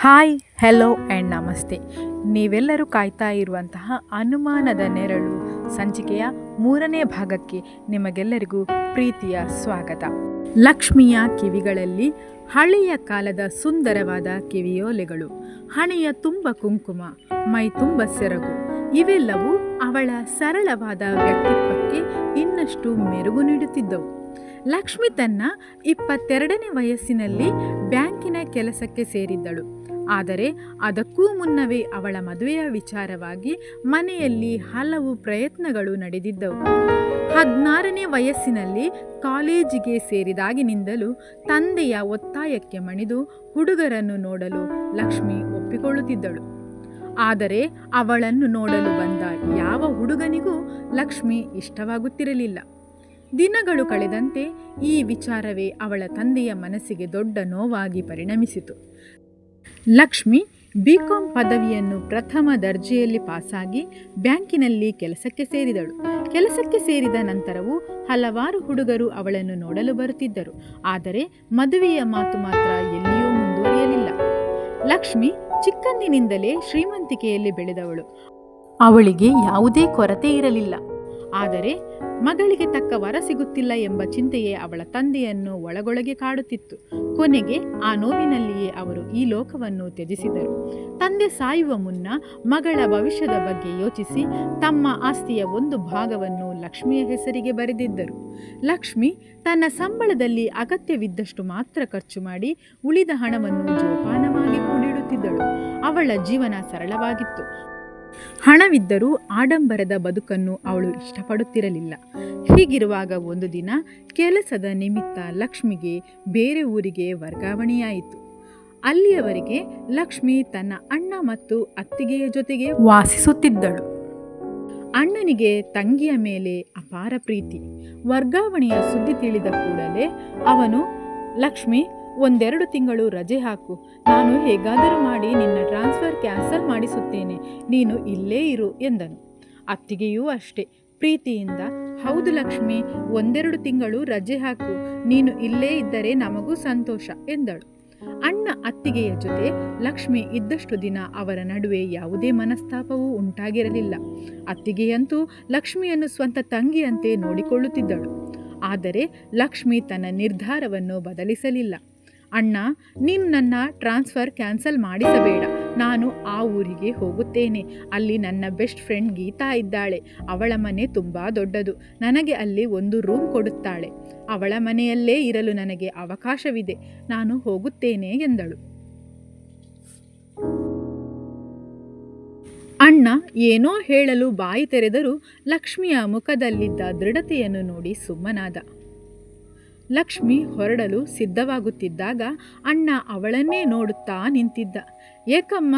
Hi, hello and ನಮಸ್ತೆ. ನೀವೆಲ್ಲರೂ ಕಾಯ್ತಾ ಇರುವಂತಹ ಅನುಮಾನದ ನೆರಳು ಸಂಚಿಕೆಯ 3ನೇ ಭಾಗಕ್ಕೆ ನಿಮಗೆಲ್ಲರಿಗೂ ಪ್ರೀತಿಯ ಸ್ವಾಗತ. ಲಕ್ಷ್ಮಿಯ ಕಿವಿಗಳಲ್ಲಿ ಹಳೆಯ ಕಾಲದ ಸುಂದರವಾದ ಕಿವಿಯೋಲೆಗಳು, ಹಣೆಯ ತುಂಬ ಕುಂಕುಮ, ಮೈ ತುಂಬ ಸೆರಗು, ಇವೆಲ್ಲವೂ ಅವಳ ಸರಳವಾದ ವ್ಯಕ್ತಿತ್ವಕ್ಕೆ ಇನ್ನಷ್ಟು ಮೆರುಗು ನೀಡುತ್ತಿದ್ದವು. ಲಕ್ಷ್ಮಿ ತನ್ನ 22ನೇ ವಯಸ್ಸಿನಲ್ಲಿ ಬ್ಯಾಂಕಿನ ಕೆಲಸಕ್ಕೆ ಸೇರಿದ್ದಳು. ಆದರೆ ಅದಕ್ಕೂ ಮುನ್ನವೇ ಅವಳ ಮದುವೆಯ ವಿಚಾರವಾಗಿ ಮನೆಯಲ್ಲಿ ಹಲವು ಪ್ರಯತ್ನಗಳು ನಡೆದಿದ್ದವು. 16ನೇ ವಯಸ್ಸಿನಲ್ಲಿ ಕಾಲೇಜಿಗೆ ಸೇರಿದಾಗಿನಿಂದಲೂ ತಂದೆಯ ಒತ್ತಾಯಕ್ಕೆ ಮಣಿದು ಹುಡುಗರನ್ನು ನೋಡಲು ಲಕ್ಷ್ಮಿ ಒಪ್ಪಿಕೊಳ್ಳುತ್ತಿದ್ದಳು. ಆದರೆ ಅವಳನ್ನು ನೋಡಲು ಬಂದ ಯಾವ ಹುಡುಗನಿಗೂ ಲಕ್ಷ್ಮಿ ಇಷ್ಟವಾಗುತ್ತಿರಲಿಲ್ಲ. ದಿನಗಳು ಕಳೆದಂತೆ ಈ ವಿಚಾರವೇ ಅವಳ ತಂದೆಯ ಮನಸ್ಸಿಗೆ ದೊಡ್ಡ ನೋವಾಗಿ ಪರಿಣಮಿಸಿತು. ಲಕ್ಷ್ಮಿ BCom ಪದವಿಯನ್ನು ಪ್ರಥಮ ದರ್ಜೆಯಲ್ಲಿ ಪಾಸಾಗಿ ಬ್ಯಾಂಕಿನಲ್ಲಿ ಕೆಲಸಕ್ಕೆ ಸೇರಿದಳು. ಕೆಲಸಕ್ಕೆ ಸೇರಿದ ನಂತರವೂ ಹಲವಾರು ಹುಡುಗರು ಅವಳನ್ನು ನೋಡಲು ಬರುತ್ತಿದ್ದರು. ಆದರೆ ಮದುವೆಯ ಮಾತು ಮಾತ್ರ ಎಲ್ಲಿಯೂ ಮುಂದುವರಿಯಲಿಲ್ಲ. ಲಕ್ಷ್ಮಿ ಚಿಕ್ಕಂದಿನಿಂದಲೇ ಶ್ರೀಮಂತಿಕೆಯಲ್ಲಿ ಬೆಳೆದವಳು. ಅವಳಿಗೆ ಯಾವುದೇ ಕೊರತೆ ಇರಲಿಲ್ಲ. ಆದರೆ ಮಗಳಿಗೆ ತಕ್ಕ ವರ ಸಿಗುತ್ತಿಲ್ಲ ಎಂಬ ಚಿಂತೆಯೇ ಅವಳ ತಂದೆಯನ್ನು ಒಳಗೊಳಗೆ ಕಾಡುತ್ತಿತ್ತು. ಕೊನೆಗೆ ಆ ನೋವಿನಲ್ಲಿಯೇ ಅವರು ಈ ಲೋಕವನ್ನು ತ್ಯಜಿಸಿದರು. ತಂದೆ ಸಾಯುವ ಮುನ್ನ ಮಗಳ ಭವಿಷ್ಯದ ಬಗ್ಗೆ ಯೋಚಿಸಿ ತಮ್ಮ ಆಸ್ತಿಯ ಒಂದು ಭಾಗವನ್ನು ಲಕ್ಷ್ಮಿಯ ಹೆಸರಿಗೆ ಬರೆದಿದ್ದರು. ಲಕ್ಷ್ಮಿ ತನ್ನ ಸಂಬಳದಲ್ಲಿ ಅಗತ್ಯವಿದ್ದಷ್ಟು ಮಾತ್ರ ಖರ್ಚು ಮಾಡಿ ಉಳಿದ ಹಣವನ್ನು ಜೋಪಾನವಾಗಿ ಕೂಡಿಡುತ್ತಿದ್ದಳು. ಅವಳ ಜೀವನ ಸರಳವಾಗಿತ್ತು. ಹಣವಿದ್ದರೂ ಆಡಂಬರದ ಬದುಕನ್ನು ಅವಳು ಇಷ್ಟಪಡುತ್ತಿರಲಿಲ್ಲ. ಹೀಗಿರುವಾಗ ಒಂದು ದಿನ ಕೆಲಸದ ನಿಮಿತ್ತ ಲಕ್ಷ್ಮಿಗೆ ಬೇರೆ ಊರಿಗೆ ವರ್ಗಾವಣೆಯಾಯಿತು. ಅಲ್ಲಿಯವರೆಗೆ ಲಕ್ಷ್ಮಿ ತನ್ನ ಅಣ್ಣ ಮತ್ತು ಅತ್ತಿಗೆಯ ಜೊತೆಗೆ ವಾಸಿಸುತ್ತಿದ್ದಳು. ಅಣ್ಣನಿಗೆ ತಂಗಿಯ ಮೇಲೆ ಅಪಾರ ಪ್ರೀತಿ. ವರ್ಗಾವಣೆಯ ಸುದ್ದಿ ತಿಳಿದ ಕೂಡಲೇ ಅವನು, ಲಕ್ಷ್ಮಿ, 1-2 ತಿಂಗಳು ರಜೆ ಹಾಕು, ನಾನು ಹೇಗಾದರೂ ಮಾಡಿ ನಿನ್ನ ಟ್ರಾನ್ಸ್ಫರ್ ಕ್ಯಾನ್ಸಲ್ ಮಾಡಿಸುತ್ತೇನೆ, ನೀನು ಇಲ್ಲೇ ಇರು ಎಂದನು. ಅತ್ತಿಗೆಯೂ ಅಷ್ಟೇ ಪ್ರೀತಿಯಿಂದ, ಹೌದು ಲಕ್ಷ್ಮಿ, 1-2 ತಿಂಗಳು ರಜೆ ಹಾಕು, ನೀನು ಇಲ್ಲೇ ಇದ್ದರೆ ನಮಗೂ ಸಂತೋಷ ಎಂದಳು. ಅಣ್ಣ ಅತ್ತಿಗೆಯ ಜೊತೆ ಲಕ್ಷ್ಮಿ ಇದ್ದಷ್ಟು ದಿನ ಅವರ ನಡುವೆ ಯಾವುದೇ ಮನಸ್ತಾಪವೂ ಉಂಟಾಗಿರಲಿಲ್ಲ. ಅತ್ತಿಗೆಯಂತೂ ಲಕ್ಷ್ಮಿಯನ್ನು ಸ್ವಂತ ತಂಗಿಯಂತೆ ನೋಡಿಕೊಳ್ಳುತ್ತಿದ್ದಳು. ಆದರೆ ಲಕ್ಷ್ಮಿ ತನ್ನ ನಿರ್ಧಾರವನ್ನು ಬದಲಿಸಲಿಲ್ಲ. ಅಣ್ಣ, ನೀನು ನನ್ನ ಟ್ರಾನ್ಸ್ಫರ್ ಕ್ಯಾನ್ಸಲ್ ಮಾಡಿಸಬೇಡ, ನಾನು ಆ ಊರಿಗೆ ಹೋಗುತ್ತೇನೆ. ಅಲ್ಲಿ ನನ್ನ ಬೆಸ್ಟ್ ಫ್ರೆಂಡ್ ಗೀತಾ ಇದ್ದಾಳೆ. ಅವಳ ಮನೆ ತುಂಬ ದೊಡ್ಡದು. ನನಗೆ ಅಲ್ಲಿ ಒಂದು ರೂಮ್ ಕೊಡುತ್ತಾಳೆ. ಅವಳ ಮನೆಯಲ್ಲೇ ಇರಲು ನನಗೆ ಅವಕಾಶವಿದೆ. ನಾನು ಹೋಗುತ್ತೇನೆ ಎಂದಳು. ಅಣ್ಣ ಏನೋ ಹೇಳಲು ಬಾಯಿ ತೆರೆದರೂ ಲಕ್ಷ್ಮಿಯ ಮುಖದಲ್ಲಿದ್ದ ದೃಢತೆಯನ್ನು ನೋಡಿ ಸುಮ್ಮನಾದ. ಲಕ್ಷ್ಮಿ ಹೊರಡಲು ಸಿದ್ಧವಾಗುತ್ತಿದ್ದಾಗ ಅಣ್ಣ ಅವಳನ್ನೇ ನೋಡುತ್ತಾ ನಿಂತಿದ್ದ. ಏಕಮ್ಮ,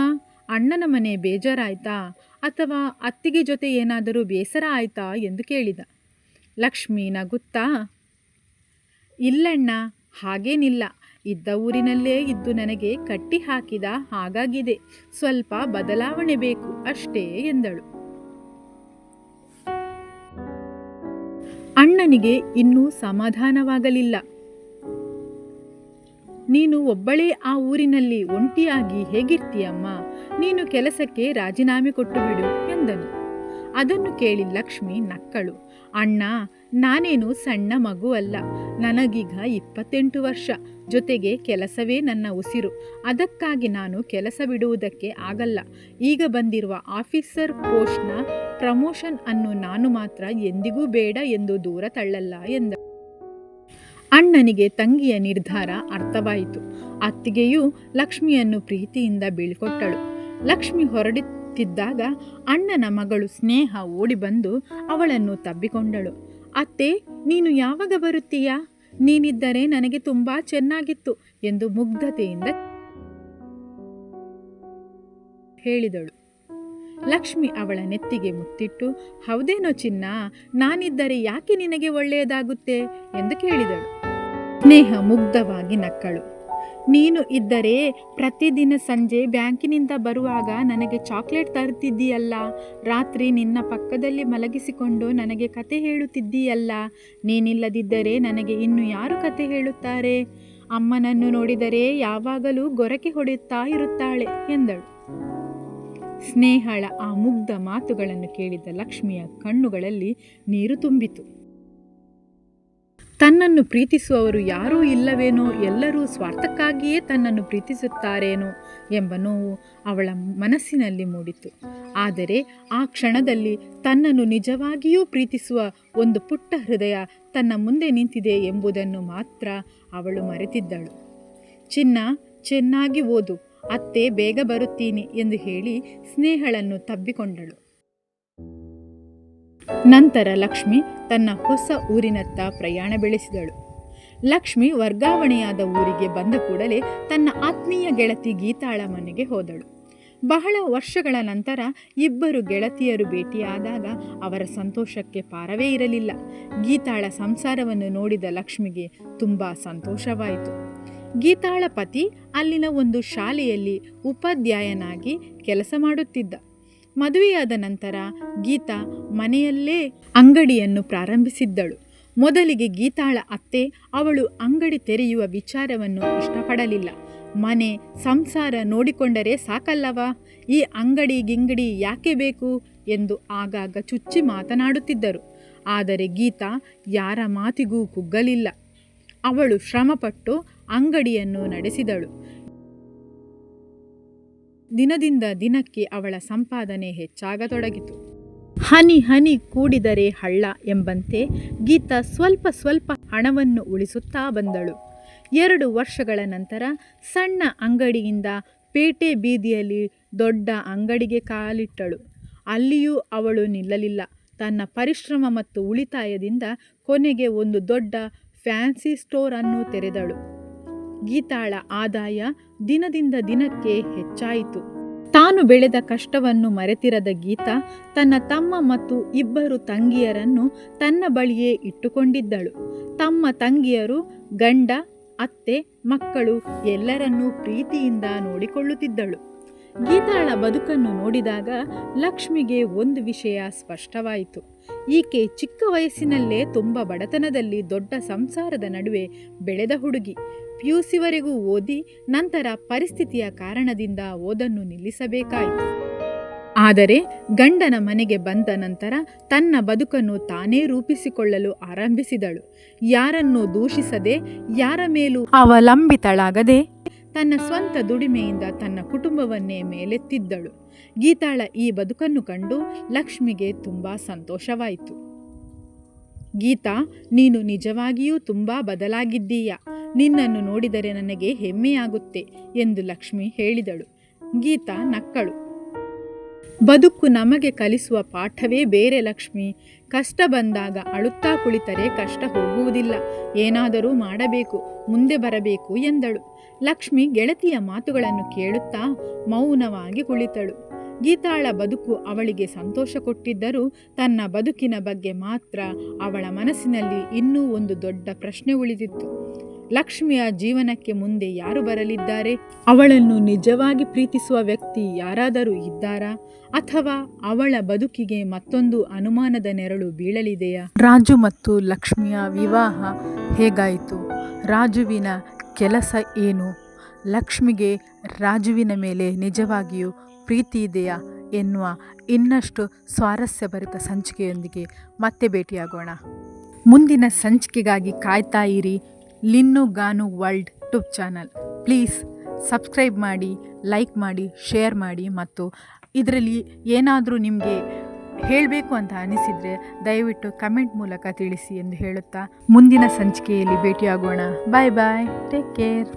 ಅಣ್ಣನ ಮನೆ ಬೇಜಾರಾಯ್ತಾ ಅಥವಾ ಅತ್ತಿಗೆ ಜೊತೆ ಏನಾದರೂ ಬೇಸರ ಆಯ್ತಾ ಎಂದು ಕೇಳಿದ. ಲಕ್ಷ್ಮಿ ನಗುತ್ತಾ, ಇಲ್ಲಣ್ಣ, ಹಾಗೇನಿಲ್ಲ. ಇದ್ದ ಊರಿನಲ್ಲೇ ಇದ್ದು ನನಗೆ ಕಟ್ಟಿ ಹಾಕಿದ ಹಾಗಾಗಿದೆ. ಸ್ವಲ್ಪ ಬದಲಾವಣೆ ಬೇಕು ಅಷ್ಟೇ ಎಂದಳು. ಅಣ್ಣನಿಗೆ ಇನ್ನೂ ಸಮಾಧಾನವಾಗಲಿಲ್ಲ. ನೀನು ಒಬ್ಬಳೇ ಆ ಊರಿನಲ್ಲಿ ಒಂಟಿಯಾಗಿ ಹೇಗಿರ್ತೀಯಮ್ಮ? ನೀನು ಕೆಲಸಕ್ಕೆ ರಾಜೀನಾಮೆ ಕೊಟ್ಟು ಬಿಡು ಎಂದನು. ಅದನ್ನು ಕೇಳಿ ಲಕ್ಷ್ಮಿ ನಕ್ಕಳು. ಅಣ್ಣ, ನಾನೇನು ಸಣ್ಣ ಮಗು ಅಲ್ಲ. ನನಗೀಗ 28 ವರ್ಷ. ಜೊತೆಗೆ ಕೆಲಸವೇ ನನ್ನ ಉಸಿರು. ಅದಕ್ಕಾಗಿ ನಾನು ಕೆಲಸ ಬಿಡುವುದಕ್ಕೆ ಆಗಲ್ಲ. ಈಗ ಬಂದಿರುವ ಆಫೀಸರ್ ಪೋಸ್ಟ್ನ ಪ್ರಮೋಷನ್ ಅನ್ನು ನಾನು ಮಾತ್ರ ಎಂದಿಗೂ ಬೇಡ ಎಂದು ದೂರ ತಳ್ಳಲ್ಲ ಎಂದ. ಅಣ್ಣನಿಗೆ ತಂಗಿಯ ನಿರ್ಧಾರ ಅರ್ಥವಾಯಿತು. ಅತ್ತಿಗೆಯೂ ಲಕ್ಷ್ಮಿಯನ್ನು ಪ್ರೀತಿಯಿಂದ ಬೀಳ್ಕೊಟ್ಟಳು. ಲಕ್ಷ್ಮಿ ಹೊರಡುತ್ತಿದ್ದಾಗ ಅಣ್ಣನ ಮಗಳು ಸ್ನೇಹ ಓಡಿ ಬಂದು ಅವಳನ್ನು ತಬ್ಬಿಕೊಂಡಳು. ಅತ್ತೆ, ನೀನು ಯಾವಾಗ ಬರುತ್ತೀಯಾ? ನೀನಿದ್ದರೆ ನನಗೆ ತುಂಬಾ ಚೆನ್ನಾಗಿತ್ತು ಎಂದು ಮುಗ್ಧತೆಯಿಂದ ಹೇಳಿದಳು. ಲಕ್ಷ್ಮಿ ಅವಳ ನೆತ್ತಿಗೆ ಮುತ್ತಿಟ್ಟು, ಹೌದೇನೋ ಚಿನ್ನ, ನಾನಿದ್ದರೆ ಯಾಕೆ ನಿನಗೆ ಒಳ್ಳೆಯದಾಗುತ್ತೆ ಎಂದು ಕೇಳಿದಳು. ಸ್ನೇಹ ಮುಗ್ಧವಾಗಿ ನಕ್ಕಳು. ನೀನು ಇದ್ದರೆ ಪ್ರತಿದಿನ ಸಂಜೆ ಬ್ಯಾಂಕಿನಿಂದ ಬರುವಾಗ ನನಗೆ ಚಾಕ್ಲೇಟ್ ತರುತ್ತಿದ್ದೀಯಲ್ಲ, ರಾತ್ರಿ ನಿನ್ನ ಪಕ್ಕದಲ್ಲಿ ಮಲಗಿಸಿಕೊಂಡು ನನಗೆ ಕತೆ ಹೇಳುತ್ತಿದ್ದೀಯಲ್ಲ, ನೀನಿಲ್ಲದಿದ್ದರೆ ನನಗೆ ಇನ್ನು ಯಾರು ಕತೆ ಹೇಳುತ್ತಾರೆ? ಅಮ್ಮನನ್ನು ನೋಡಿದರೆ ಯಾವಾಗಲೂ ಗೊರಕೆ ಹೊಡೆಯುತ್ತಾ ಇರುತ್ತಾಳೆ ಎಂದಳು. ಸ್ನೇಹಳ ಆ ಮುಗ್ಧ ಮಾತುಗಳನ್ನು ಕೇಳಿದ ಲಕ್ಷ್ಮಿಯ ಕಣ್ಣುಗಳಲ್ಲಿ ನೀರು ತುಂಬಿತು. ತನ್ನನ್ನು ಪ್ರೀತಿಸುವವರು ಯಾರೂ ಇಲ್ಲವೇನೋ, ಎಲ್ಲರೂ ಸ್ವಾರ್ಥಕ್ಕಾಗಿಯೇ ತನ್ನನ್ನು ಪ್ರೀತಿಸುತ್ತಾರೇನೋ ಎಂಬ ನೋವು ಅವಳ ಮನಸ್ಸಿನಲ್ಲಿ ಮೂಡಿತು. ಆದರೆ ಆ ಕ್ಷಣದಲ್ಲಿ ತನ್ನನ್ನು ನಿಜವಾಗಿಯೂ ಪ್ರೀತಿಸುವ ಒಂದು ಪುಟ್ಟ ಹೃದಯ ತನ್ನ ಮುಂದೆ ನಿಂತಿದೆ ಎಂಬುದನ್ನು ಮಾತ್ರ ಅವಳು ಮರೆತಿದ್ದಳು. ಚಿನ್ನ, ಚೆನ್ನಾಗಿ ಓದು, ಅತ್ತೆ ಬೇಗ ಬರುತ್ತೀನಿ ಎಂದು ಹೇಳಿ ಸ್ನೇಹಳನ್ನು ತಬ್ಬಿಕೊಂಡಳು. ನಂತರ ಲಕ್ಷ್ಮಿ ತನ್ನ ಹೊಸ ಊರಿನತ್ತ ಪ್ರಯಾಣ ಬೆಳೆಸಿದಳು. ಲಕ್ಷ್ಮಿ ವರ್ಗಾವಣೆಯಾದ ಊರಿಗೆ ಬಂದ ಕೂಡಲೇ ತನ್ನ ಆತ್ಮೀಯ ಗೆಳತಿ ಗೀತಾಳ ಮನೆಗೆ ಹೋದಳು. ಬಹಳ ವರ್ಷಗಳ ನಂತರ ಇಬ್ಬರು ಗೆಳತಿಯರು ಭೇಟಿಯಾದಾಗ ಅವರ ಸಂತೋಷಕ್ಕೆ ಪಾರವೇ ಇರಲಿಲ್ಲ. ಗೀತಾಳ ಸಂಸಾರವನ್ನು ನೋಡಿದ ಲಕ್ಷ್ಮಿಗೆ ತುಂಬ ಸಂತೋಷವಾಯಿತು. ಗೀತಾಳ ಪತಿ ಅಲ್ಲಿನ ಒಂದು ಶಾಲೆಯಲ್ಲಿ ಉಪಾಧ್ಯಾಯನಾಗಿ ಕೆಲಸ ಮಾಡುತ್ತಿದ್ದ. ಮದುವೆಯಾದ ನಂತರ ಗೀತಾ ಮನೆಯಲ್ಲೇ ಅಂಗಡಿಯನ್ನು ಪ್ರಾರಂಭಿಸಿದ್ದಳು. ಮೊದಲಿಗೆ ಗೀತಾಳ ಅತ್ತೆ ಅವಳು ಅಂಗಡಿ ತೆರೆಯುವ ವಿಚಾರವನ್ನು ಇಷ್ಟಪಡಲಿಲ್ಲ. ಮನೆ ಸಂಸಾರ ನೋಡಿಕೊಂಡರೆ ಸಾಕಲ್ಲವಾ, ಈ ಅಂಗಡಿ ಯಾಕೆ ಬೇಕು ಎಂದು ಆಗಾಗ ಚುಚ್ಚಿ ಮಾತನಾಡುತ್ತಿದ್ದರು. ಆದರೆ ಗೀತಾ ಯಾರ ಮಾತಿಗೂ ಕುಗ್ಗಲಿಲ್ಲ. ಅವಳು ಶ್ರಮಪಟ್ಟು ಅಂಗಡಿಯನ್ನು ನಡೆಸಿದಳು. ದಿನದಿಂದ ದಿನಕ್ಕೆ ಅವಳ ಸಂಪಾದನೆ ಹೆಚ್ಚಾಗತೊಡಗಿತು. ಹನಿ ಹನಿ ಕೂಡಿದರೆ ಹಳ್ಳ ಎಂಬಂತೆ ಗೀತಾ ಸ್ವಲ್ಪ ಸ್ವಲ್ಪ ಹಣವನ್ನು ಉಳಿಸುತ್ತಾ ಬಂದಳು. 2 ವರ್ಷಗಳ ನಂತರ ಸಣ್ಣ ಅಂಗಡಿಯಿಂದ ಪೇಟೆ ಬೀದಿಯಲ್ಲಿ ದೊಡ್ಡ ಅಂಗಡಿಗೆ ಕಾಲಿಟ್ಟಳು. ಅಲ್ಲಿಯೂ ಅವಳು ನಿಲ್ಲಲಿಲ್ಲ. ತನ್ನ ಪರಿಶ್ರಮ ಮತ್ತು ಉಳಿತಾಯದಿಂದ ಕೊನೆಗೆ ಒಂದು ದೊಡ್ಡ ಫ್ಯಾನ್ಸಿ ಸ್ಟೋರ್ ಅನ್ನು ತೆರೆದಳು. ಗೀತಾಳ ಆದಾಯ ದಿನದಿಂದ ದಿನಕ್ಕೆ ಹೆಚ್ಚಾಯಿತು. ತಾನು ಬೆಳೆದ ಕಷ್ಟವನ್ನು ಮರೆತಿರದ ಗೀತಾ ತನ್ನ ತಮ್ಮ ಮತ್ತು 2 ತಂಗಿಯರನ್ನು ತನ್ನ ಬಳಿಯೇ ಇಟ್ಟುಕೊಂಡಿದ್ದಳು. ತಮ್ಮ ತಂಗಿಯರು, ಗಂಡ, ಅತ್ತೆ, ಮಕ್ಕಳು ಎಲ್ಲರನ್ನೂ ಪ್ರೀತಿಯಿಂದ ನೋಡಿಕೊಳ್ಳುತ್ತಿದ್ದಳು. ಗೀತಾಳ ಬದುಕನ್ನು ನೋಡಿದಾಗ ಲಕ್ಷ್ಮಿಗೆ ಒಂದು ವಿಷಯ ಸ್ಪಷ್ಟವಾಯಿತು. ಈಕೆ ಚಿಕ್ಕ ವಯಸ್ಸಿನಲ್ಲೇ ತುಂಬ ಬಡತನದಲ್ಲಿ ದೊಡ್ಡ ಸಂಸಾರದ ನಡುವೆ ಬೆಳೆದ ಹುಡುಗಿ. PUCವರೆಗೂ ಓದಿ ನಂತರ ಪರಿಸ್ಥಿತಿಯ ಕಾರಣದಿಂದ ಓದನ್ನು ನಿಲ್ಲಿಸಬೇಕಾಯಿತು. ಆದರೆ ಗಂಡನ ಮನೆಗೆ ಬಂದ ನಂತರ ತನ್ನ ಬದುಕನ್ನು ತಾನೇ ರೂಪಿಸಿಕೊಳ್ಳಲು ಆರಂಭಿಸಿದಳು. ಯಾರನ್ನೂ ದೂಷಿಸದೆ, ಯಾರ ಮೇಲೂ ಅವಲಂಬಿತಳಾಗದೆ ತನ್ನ ಸ್ವಂತ ದುಡಿಮೆಯಿಂದ ತನ್ನ ಕುಟುಂಬವನ್ನೇ ಮೇಲೆತ್ತಿದ್ದಳು. ಗೀತಾಳ ಈ ಬದುಕನ್ನು ಕಂಡು ಲಕ್ಷ್ಮಿಗೆ ತುಂಬ ಸಂತೋಷವಾಯಿತು. ಗೀತಾ, ನೀನು ನಿಜವಾಗಿಯೂ ತುಂಬ ಬದಲಾಗಿದ್ದೀಯ. ನಿನ್ನನ್ನು ನೋಡಿದರೆ ನನಗೆ ಹೆಮ್ಮೆಯಾಗುತ್ತೆ ಎಂದು ಲಕ್ಷ್ಮಿ ಹೇಳಿದಳು. ಗೀತಾ ನಕ್ಕಳು. ಬದುಕು ನಮಗೆ ಕಲಿಸುವ ಪಾಠವೇ ಬೇರೆ ಲಕ್ಷ್ಮಿ. ಕಷ್ಟ ಬಂದಾಗ ಅಳುತ್ತಾ ಕುಳಿತರೆ ಕಷ್ಟ ಹೋಗುವುದಿಲ್ಲ. ಏನಾದರೂ ಮಾಡಬೇಕು, ಮುಂದೆ ಬರಬೇಕು ಎಂದಳು. ಲಕ್ಷ್ಮಿ ಗೆಳತಿಯ ಮಾತುಗಳನ್ನು ಕೇಳುತ್ತಾ ಮೌನವಾಗಿ ಕುಳಿತಳು. ಗೀತಾಳ ಬದುಕು ಅವಳಿಗೆ ಸಂತೋಷ ಕೊಟ್ಟಿದ್ದರೂ ತನ್ನ ಬದುಕಿನ ಬಗ್ಗೆ ಮಾತ್ರ ಅವಳ ಮನಸ್ಸಿನಲ್ಲಿ ಇನ್ನೂ ಒಂದು ದೊಡ್ಡ ಪ್ರಶ್ನೆ ಉಳಿದಿತ್ತು. ಲಕ್ಷ್ಮಿಯ ಜೀವನಕ್ಕೆ ಮುಂದೆ ಯಾರು ಬರಲಿದ್ದಾರೆ? ಅವಳನ್ನು ನಿಜವಾಗಿ ಪ್ರೀತಿಸುವ ವ್ಯಕ್ತಿ ಯಾರಾದರೂ ಇದ್ದಾರಾ? ಅಥವಾ ಅವಳ ಬದುಕಿಗೆ ಮತ್ತೊಂದು ಅನುಮಾನದ ನೆರಳು ಬೀಳಲಿದೆಯಾ? ರಾಜು ಮತ್ತು ಲಕ್ಷ್ಮಿಯ ವಿವಾಹ ಹೇಗಾಯಿತು? ರಾಜುವಿನ ಕೆಲಸ ಏನು? ಲಕ್ಷ್ಮಿಗೆ ರಾಜುವಿನ ಮೇಲೆ ನಿಜವಾಗಿಯೂ ಪ್ರೀತಿ ಇದೆಯಾ ಎನ್ನುವ ಇನ್ನಷ್ಟು ಸ್ವಾರಸ್ಯಭರಿತ ಸಂಚಿಕೆಯೊಂದಿಗೆ ಮತ್ತೆ ಭೇಟಿಯಾಗೋಣ. ಮುಂದಿನ ಸಂಚಿಕೆಗಾಗಿ ಕಾಯ್ತಾ ಇರಿ. Linnu Gaanu world YouTube channel. Please subscribe ಮಾಡಿ, ಲೈಕ್ ಮಾಡಿ, ಶೇರ್ ಮಾಡಿ ಮತ್ತು ಇದರಲ್ಲಿ ಏನಾದರೂ ನಿಮಗೆ ಹೇಳಬೇಕು ಅಂತ ಅನಿಸಿದರೆ ದಯವಿಟ್ಟು ಕಮೆಂಟ್ ಮೂಲಕ ತಿಳಿಸಿ ಎಂದು ಹೇಳುತ್ತಾ ಮುಂದಿನ ಸಂಚಿಕೆಯಲ್ಲಿ ಭೇಟಿಯಾಗೋಣ. ಬಾಯ್ ಬಾಯ್, ಟೇಕ್ ಕೇರ್.